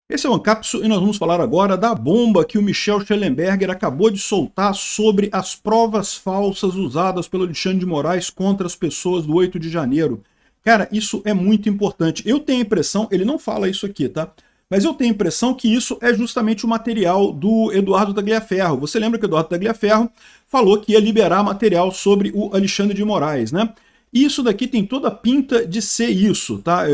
Esse é o Ancapsu e nós vamos falar agora da bomba que o Michel Schellenberger acabou de soltar sobre as provas falsas usadas pelo Alexandre de Moraes contra as pessoas do 8 de janeiro. Cara, isso é muito importante. Eu tenho a impressão, ele não fala isso aqui, tá? Mas eu tenho a impressão que isso é justamente o material do Eduardo Tagliaferro. Você lembra que o Eduardo Tagliaferro falou que ia liberar material sobre o Alexandre de Moraes, né? Isso daqui tem toda a pinta de ser isso, tá?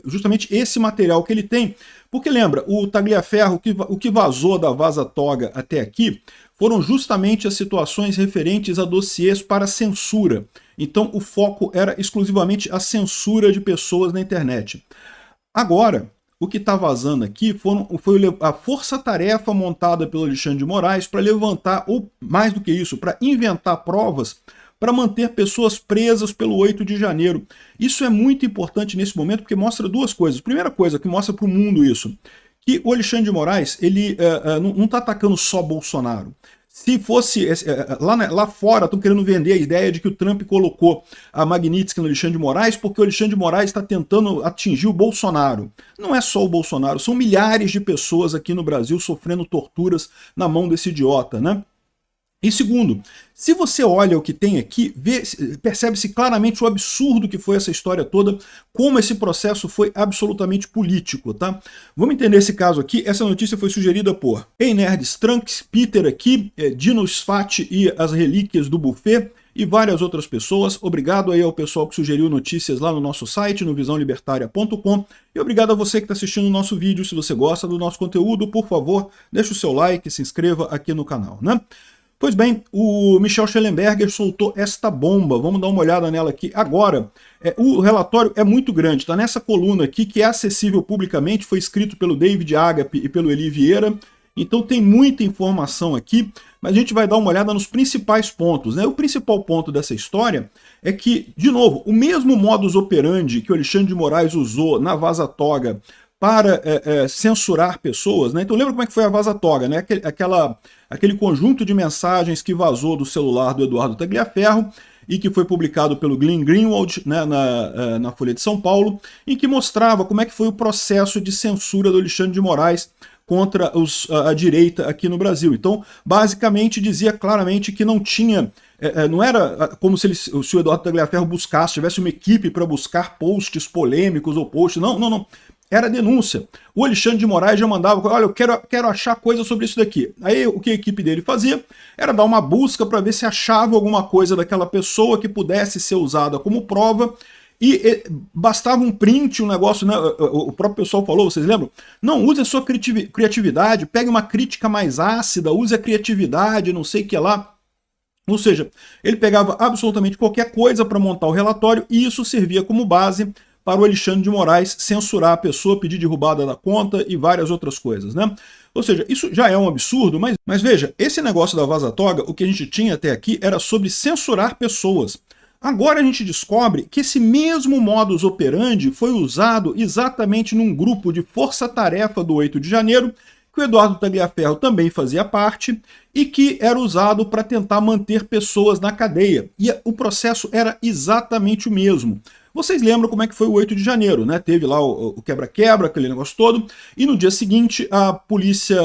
Justamente esse material que ele tem. Porque lembra, o Tagliaferro, o que vazou da Vaza Toga até aqui, foram justamente as situações referentes a dossiês para censura. Então o foco era exclusivamente a censura de pessoas na internet. Agora, o que está vazando aqui foi a força-tarefa montada pelo Alexandre de Moraes para levantar, ou mais do que isso, para inventar provas para manter pessoas presas pelo 8 de janeiro. Isso é muito importante nesse momento porque mostra duas coisas. Primeira coisa que mostra para o mundo isso, que o Alexandre de Moraes ele não está atacando só Bolsonaro. Se fosse, lá fora estão querendo vender a ideia de que o Trump colocou a Magnitsky no Alexandre de Moraes porque o Alexandre de Moraes está tentando atingir o Bolsonaro. Não é só o Bolsonaro, são milhares de pessoas aqui no Brasil sofrendo torturas na mão desse idiota, né? E segundo, se você olha o que tem aqui, percebe-se claramente o absurdo que foi essa história toda, como esse processo foi absolutamente político, tá? Vamos entender esse caso aqui. Essa notícia foi sugerida por Ei Nerds Trunks, Peter aqui, Dino Sfati e as Relíquias do Buffet, e várias outras pessoas. Obrigado aí ao pessoal que sugeriu notícias lá no nosso site, no visãolibertaria.com, e obrigado a você que está assistindo o nosso vídeo. Se você gosta do nosso conteúdo, por favor, deixe o seu like, se inscreva aqui no canal, né? Pois bem, o Michel Schellenberger soltou esta bomba, vamos dar uma olhada nela aqui agora. O relatório é muito grande, está nessa coluna aqui que é acessível publicamente, foi escrito pelo David Agape e pelo Eli Vieira, então tem muita informação aqui, mas a gente vai dar uma olhada nos principais pontos, né? O principal ponto dessa história é que, de novo, o mesmo modus operandi que o Alexandre de Moraes usou na Vaza Toga para censurar pessoas, né? Então lembra como é que foi a Vaza Toga, né? Aquele conjunto de mensagens que vazou do celular do Eduardo Tagliaferro e que foi publicado pelo Glenn Greenwald, né, na Folha de São Paulo, em que mostrava como é que foi o processo de censura do Alexandre de Moraes contra a direita aqui no Brasil. Então, basicamente, dizia claramente que não tinha... não era como se o Eduardo Tagliaferro tivesse uma equipe para buscar posts polêmicos ou posts... Não. Era denúncia. O Alexandre de Moraes já mandava, olha, eu quero achar coisa sobre isso daqui. Aí o que a equipe dele fazia era dar uma busca para ver se achava alguma coisa daquela pessoa que pudesse ser usada como prova, e bastava um print, um negócio, né? O próprio pessoal falou, vocês lembram? Não, use a sua criatividade, pegue uma crítica mais ácida, use a criatividade, não sei o que lá. Ou seja, ele pegava absolutamente qualquer coisa para montar o relatório e isso servia como base para o Alexandre de Moraes censurar a pessoa, pedir derrubada da conta e várias outras coisas, né? Ou seja, isso já é um absurdo, mas veja, esse negócio da Vaza Toga, o que a gente tinha até aqui era sobre censurar pessoas. Agora a gente descobre que esse mesmo modus operandi foi usado exatamente num grupo de força-tarefa do 8 de janeiro, que o Eduardo Tagliaferro também fazia parte, e que era usado para tentar manter pessoas na cadeia. E o processo era exatamente o mesmo. Vocês lembram como é que foi o 8 de janeiro, né? Teve lá o quebra-quebra, aquele negócio todo, e no dia seguinte a polícia,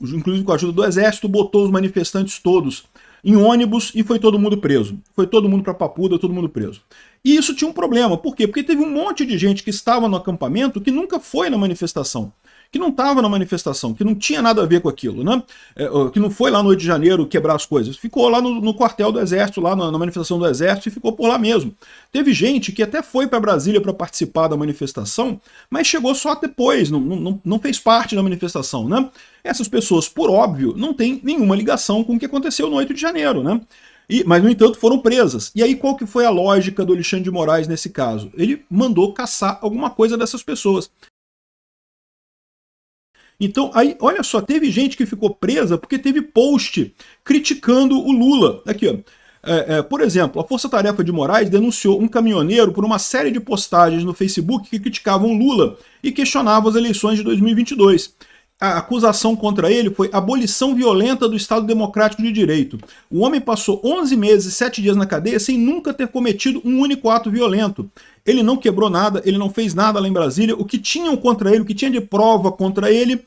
inclusive com a ajuda do exército, botou os manifestantes todos em ônibus e foi todo mundo preso. Foi todo mundo para Papuda, todo mundo preso. E isso tinha um problema, por quê? Porque teve um monte de gente que estava no acampamento que nunca foi na manifestação, que não estava na manifestação, que não tinha nada a ver com aquilo, né? Que não foi lá no 8 de janeiro quebrar as coisas, ficou lá no quartel do Exército, lá na manifestação do Exército, e ficou por lá mesmo. Teve gente que até foi para Brasília para participar da manifestação, mas chegou só depois, não fez parte da manifestação, né? Essas pessoas, por óbvio, não têm nenhuma ligação com o que aconteceu no 8 de janeiro, né? Mas, no entanto, foram presas. E aí, qual que foi a lógica do Alexandre de Moraes nesse caso? Ele mandou caçar alguma coisa dessas pessoas. Então, aí, olha só, teve gente que ficou presa porque teve post criticando o Lula. Aqui, ó. Por exemplo, a Força Tarefa de Moraes denunciou um caminhoneiro por uma série de postagens no Facebook que criticavam Lula e questionavam as eleições de 2022. A acusação contra ele foi abolição violenta do Estado Democrático de Direito. O homem passou 11 meses e 7 dias na cadeia sem nunca ter cometido um único ato violento. Ele não quebrou nada, ele não fez nada lá em Brasília. O que tinham contra ele, o que tinha de prova contra ele,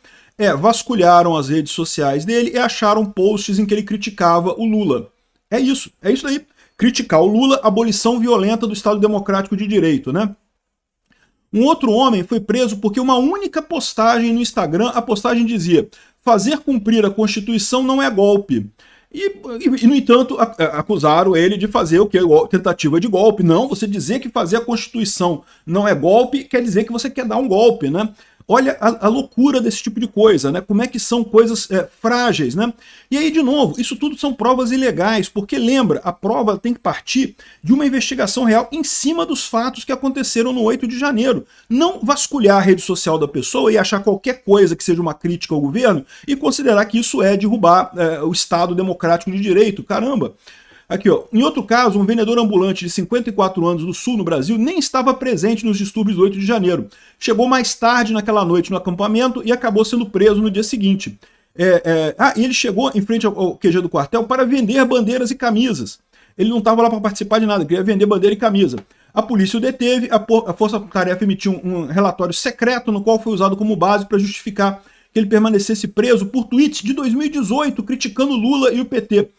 vasculharam as redes sociais dele e acharam posts em que ele criticava o Lula. É isso aí. Criticar o Lula, abolição violenta do Estado Democrático de Direito, né? Um outro homem foi preso porque uma única postagem no Instagram, a postagem dizia: fazer cumprir a Constituição não é golpe. E no entanto, acusaram ele de fazer o que? Tentativa de golpe. Não, você dizer que fazer a Constituição não é golpe, quer dizer que você quer dar um golpe, né? Olha a loucura desse tipo de coisa, né? Como é que são coisas frágeis, né? E aí, de novo, isso tudo são provas ilegais, porque lembra, a prova tem que partir de uma investigação real em cima dos fatos que aconteceram no 8 de janeiro. Não vasculhar a rede social da pessoa e achar qualquer coisa que seja uma crítica ao governo e considerar que isso é derrubar o Estado Democrático de Direito. Caramba! Aqui, ó. Em outro caso, um vendedor ambulante de 54 anos do Sul, no Brasil, nem estava presente nos distúrbios do 8 de janeiro. Chegou mais tarde naquela noite no acampamento e acabou sendo preso no dia seguinte. E ele chegou em frente ao QG do quartel para vender bandeiras e camisas. Ele não estava lá para participar de nada, queria vender bandeira e camisa. A polícia o deteve, a Força-Tarefa emitiu um relatório secreto no qual foi usado como base para justificar que ele permanecesse preso por tweets de 2018 criticando Lula e o PT.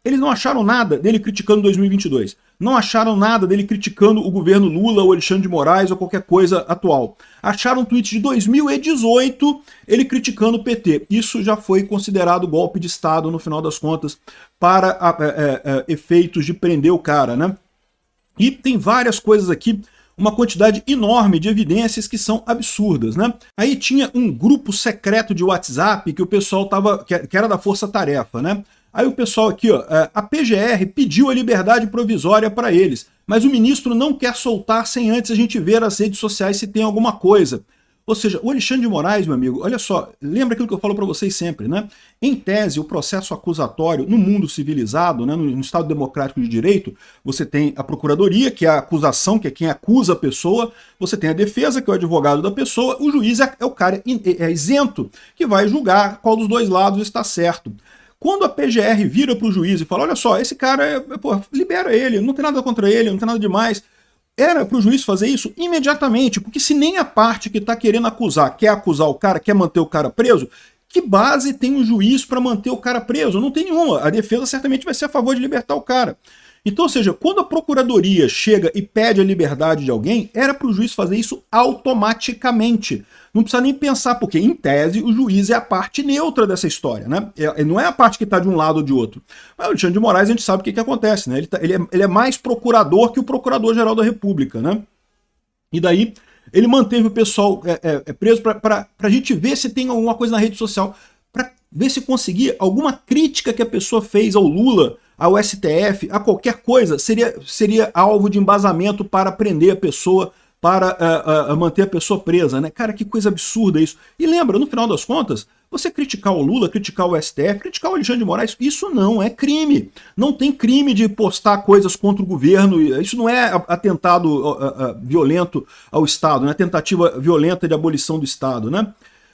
Eles não acharam nada dele criticando 2022. Não acharam nada dele criticando o governo Lula, ou Alexandre de Moraes, ou qualquer coisa atual. Acharam um tweet de 2018, ele criticando o PT. Isso já foi considerado golpe de Estado, no final das contas, para efeitos de prender o cara, né? E tem várias coisas aqui, uma quantidade enorme de evidências que são absurdas, né? Aí tinha um grupo secreto de WhatsApp que o pessoal que era da Força Tarefa, né? Aí o pessoal aqui, ó, a PGR pediu a liberdade provisória para eles, mas o ministro não quer soltar sem antes a gente ver as redes sociais se tem alguma coisa. Ou seja, o Alexandre de Moraes, meu amigo, olha só, lembra aquilo que eu falo para vocês sempre, né? Em tese, o processo acusatório no mundo civilizado, né, no Estado Democrático de Direito, você tem a procuradoria, que é a acusação, que é quem acusa a pessoa, você tem a defesa, que é o advogado da pessoa, o juiz é o cara isento, que vai julgar qual dos dois lados está certo. Quando a PGR vira para o juiz e fala, olha só, esse cara, libera ele, não tem nada contra ele, não tem nada demais, era para o juiz fazer isso imediatamente, porque se nem a parte que está querendo acusar quer acusar o cara, quer manter o cara preso, que base tem o juiz para manter o cara preso? Não tem nenhuma. A defesa certamente vai ser a favor de libertar o cara. Então, ou seja, quando a procuradoria chega e pede a liberdade de alguém, era para o juiz fazer isso automaticamente. Não precisa nem pensar, porque, em tese, o juiz é a parte neutra dessa história, né? Não é a parte que está de um lado ou de outro. Mas o Alexandre de Moraes, a gente sabe o que acontece, né? Ele é mais procurador que o Procurador-Geral da República, né? E daí, ele manteve o pessoal preso para a gente ver se tem alguma coisa na rede social, para ver se conseguia alguma crítica que a pessoa fez ao Lula, ao STF, a qualquer coisa, seria alvo de embasamento para prender a pessoa, para manter a pessoa presa, né? Cara, que coisa absurda isso. E lembra, no final das contas, você criticar o Lula, criticar o STF, criticar o Alexandre de Moraes, isso não é crime. Não tem crime de postar coisas contra o governo, isso não é atentado violento ao Estado, né? Tentativa violenta de abolição do Estado, né?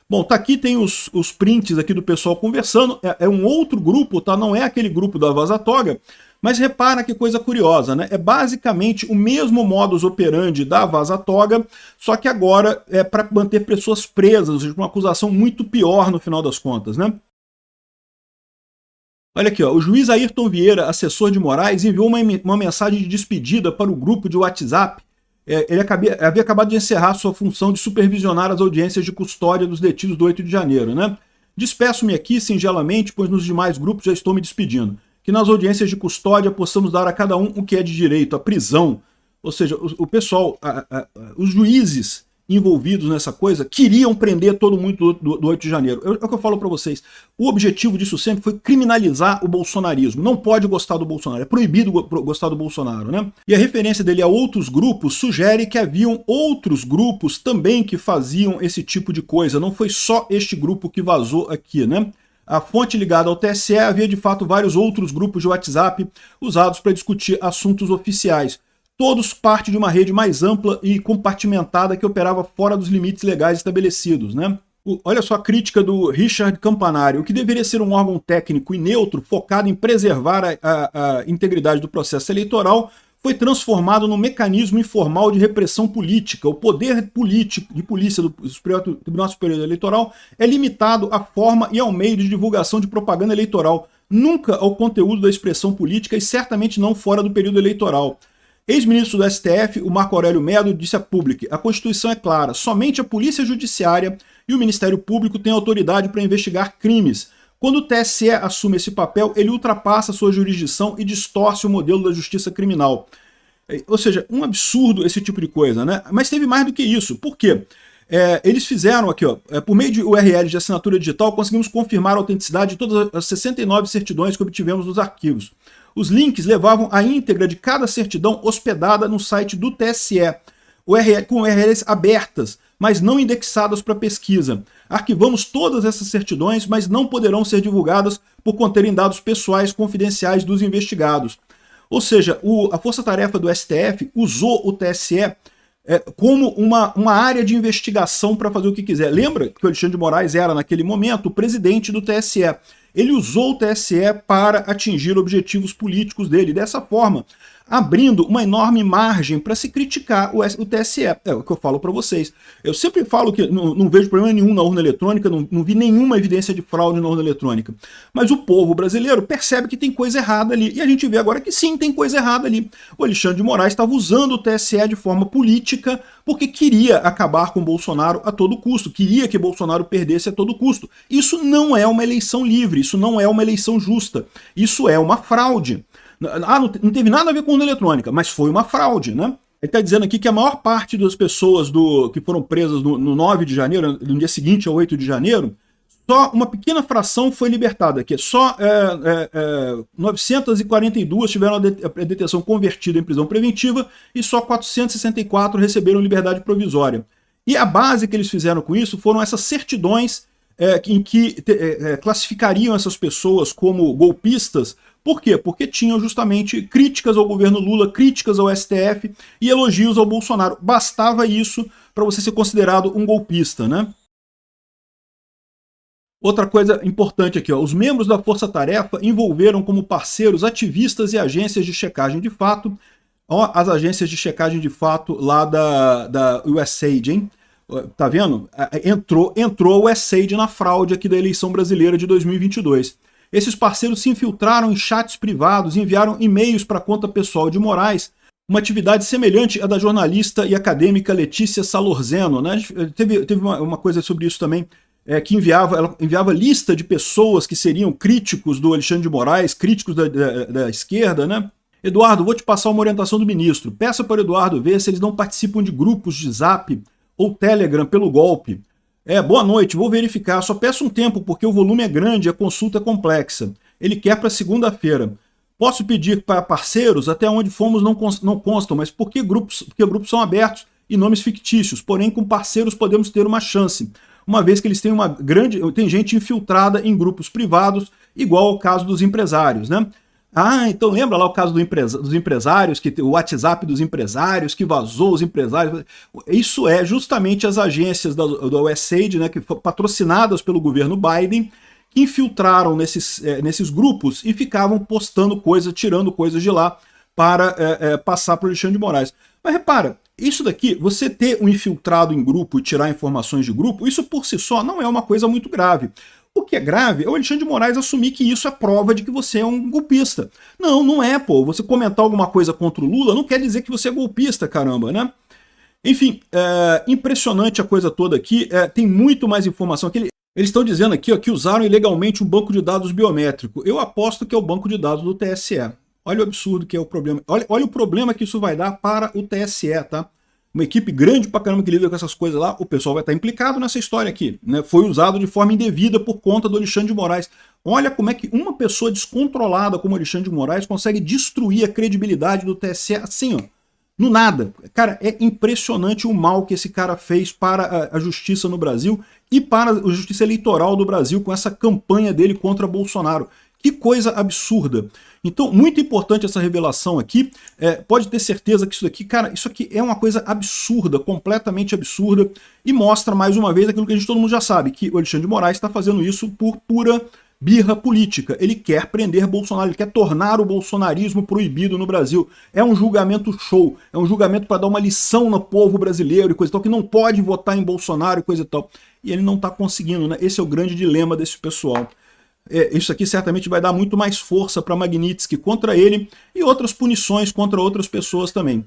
Bom, tá aqui, tem os prints aqui do pessoal conversando, é um outro grupo, tá? Não é aquele grupo da Vaza Toga, mas repara que coisa curiosa, né? É basicamente o mesmo modus operandi da Vaza Toga, só que agora é para manter pessoas presas, ou seja, uma acusação muito pior no final das contas, né? Olha aqui, ó, o juiz Ayrton Vieira, assessor de Moraes, enviou uma mensagem de despedida para o grupo de WhatsApp. Ele havia acabado de encerrar sua função de supervisionar as audiências de custódia dos detidos do 8 de janeiro, né? Despeço-me aqui singelamente, pois nos demais grupos já estou me despedindo. Que nas audiências de custódia possamos dar a cada um o que é de direito, a prisão. Ou seja, o pessoal, os juízes envolvidos nessa coisa queriam prender todo mundo do 8 de janeiro. É o que eu falo para vocês. O objetivo disso sempre foi criminalizar o bolsonarismo. Não pode gostar do Bolsonaro. É proibido gostar do Bolsonaro, né? E a referência dele a outros grupos sugere que haviam outros grupos também que faziam esse tipo de coisa. Não foi só este grupo que vazou aqui, né? A fonte ligada ao TSE havia de fato vários outros grupos de WhatsApp usados para discutir assuntos oficiais. Todos parte de uma rede mais ampla e compartimentada que operava fora dos limites legais estabelecidos, né? Olha só a crítica do Richard Campanari. O que deveria ser um órgão técnico e neutro, focado em preservar a integridade do processo eleitoral, foi transformado num mecanismo informal de repressão política. O poder político de polícia do Tribunal Superior Eleitoral é limitado à forma e ao meio de divulgação de propaganda eleitoral, nunca ao conteúdo da expressão política e certamente não fora do período eleitoral. Ex-ministro do STF, o Marco Aurélio Mello, disse à Public: a Constituição é clara, somente a Polícia Judiciária e o Ministério Público têm autoridade para investigar crimes. Quando o TSE assume esse papel, ele ultrapassa sua jurisdição e distorce o modelo da justiça criminal. Ou seja, um absurdo esse tipo de coisa, né? Mas teve mais do que isso. Por quê? Eles fizeram aqui, ó, por meio de URL de assinatura digital, conseguimos confirmar a autenticidade de todas as 69 certidões que obtivemos nos arquivos. Os links levavam a íntegra de cada certidão hospedada no site do TSE, com URLs abertas, mas não indexadas para pesquisa. Arquivamos todas essas certidões, mas não poderão ser divulgadas por conterem dados pessoais confidenciais dos investigados. Ou seja, a Força-Tarefa do STF usou o TSE como uma área de investigação para fazer o que quiser. Lembra que o Alexandre de Moraes era, naquele momento, o presidente do TSE. Ele usou o TSE para atingir objetivos políticos dele. Dessa forma, abrindo uma enorme margem para se criticar o TSE. É o que eu falo para vocês. Eu sempre falo que não vejo problema nenhum na urna eletrônica, não vi nenhuma evidência de fraude na urna eletrônica. Mas o povo brasileiro percebe que tem coisa errada ali. E a gente vê agora que sim, tem coisa errada ali. O Alexandre de Moraes estava usando o TSE de forma política porque queria acabar com Bolsonaro a todo custo, queria que Bolsonaro perdesse a todo custo. Isso não é uma eleição livre, isso não é uma eleição justa, isso é uma fraude. Não teve nada a ver com urna eletrônica, mas foi uma fraude, né? Ele está dizendo aqui que a maior parte das pessoas que foram presas no 9 de janeiro, no dia seguinte ao 8 de janeiro, só uma pequena fração foi libertada, que só 942 tiveram a detenção convertida em prisão preventiva e só 464 receberam liberdade provisória. E a base que eles fizeram com isso foram essas certidões em que classificariam essas pessoas como golpistas. Por quê? Porque tinham justamente críticas ao governo Lula, críticas ao STF e elogios ao Bolsonaro. Bastava isso para você ser considerado um golpista, né? Outra coisa importante aqui, ó, os membros da Força Tarefa envolveram como parceiros ativistas e agências de checagem de fato. Ó, as agências de checagem de fato lá da USAID, hein? Tá vendo? Entrou o USAID na fraude aqui da eleição brasileira de 2022. Esses parceiros se infiltraram em chats privados e enviaram e-mails para a conta pessoal de Moraes, uma atividade semelhante à da jornalista e acadêmica Letícia Salorzeno, né? Teve uma coisa sobre isso também, que ela enviava lista de pessoas que seriam críticos do Alexandre de Moraes, críticos da esquerda, né? Eduardo, vou te passar uma orientação do ministro. Peça para o Eduardo ver se eles não participam de grupos de Zap ou Telegram pelo golpe. Boa noite, vou verificar, só peço um tempo porque o volume é grande e a consulta é complexa. Ele quer para segunda-feira. Posso pedir para parceiros, até onde fomos não constam, mas por que grupos? Porque grupos são abertos e nomes fictícios, porém com parceiros podemos ter uma chance, uma vez que eles têm tem gente infiltrada em grupos privados, igual ao caso dos empresários, né? Então lembra lá o caso dos empresários, o WhatsApp dos empresários, que vazou os empresários. Isso é justamente as agências da USAID, né, que foram patrocinadas pelo governo Biden, que infiltraram nesses grupos e ficavam postando coisas, tirando coisas de lá para passar para o Alexandre de Moraes. Mas repara, isso daqui, você ter um infiltrado em grupo e tirar informações de grupo, isso por si só não é uma coisa muito grave. O que é grave é o Alexandre de Moraes assumir que isso é prova de que você é um golpista. Não é, pô. Você comentar alguma coisa contra o Lula não quer dizer que você é golpista, caramba, né? Enfim, impressionante a coisa toda aqui. Tem muito mais informação aqui. Eles estão dizendo aqui, ó, que usaram ilegalmente um banco de dados biométrico. Eu aposto que é o banco de dados do TSE. Olha o absurdo que é o problema. Olha o problema que isso vai dar para o TSE, tá? Uma equipe grande pra caramba que lida com essas coisas lá, o pessoal vai estar implicado nessa história aqui, né? Foi usado de forma indevida por conta do Alexandre de Moraes. Olha como é que uma pessoa descontrolada como Alexandre de Moraes consegue destruir a credibilidade do TSE assim, ó, no nada. Cara, é impressionante o mal que esse cara fez para a justiça no Brasil e para a justiça eleitoral do Brasil com essa campanha dele contra Bolsonaro. Que coisa absurda. Então, muito importante essa revelação aqui. Pode ter certeza que isso aqui, cara, isso aqui é uma coisa absurda, completamente absurda, e mostra mais uma vez aquilo que todo mundo já sabe, que o Alexandre de Moraes está fazendo isso por pura birra política. Ele quer prender Bolsonaro, ele quer tornar o bolsonarismo proibido no Brasil. É um julgamento show, é um julgamento para dar uma lição no povo brasileiro e coisa e tal, que não pode votar em Bolsonaro e coisa e tal. E ele não está conseguindo, né? Esse é o grande dilema desse pessoal. Isso aqui certamente vai dar muito mais força para Magnitsky contra ele e outras punições contra outras pessoas também.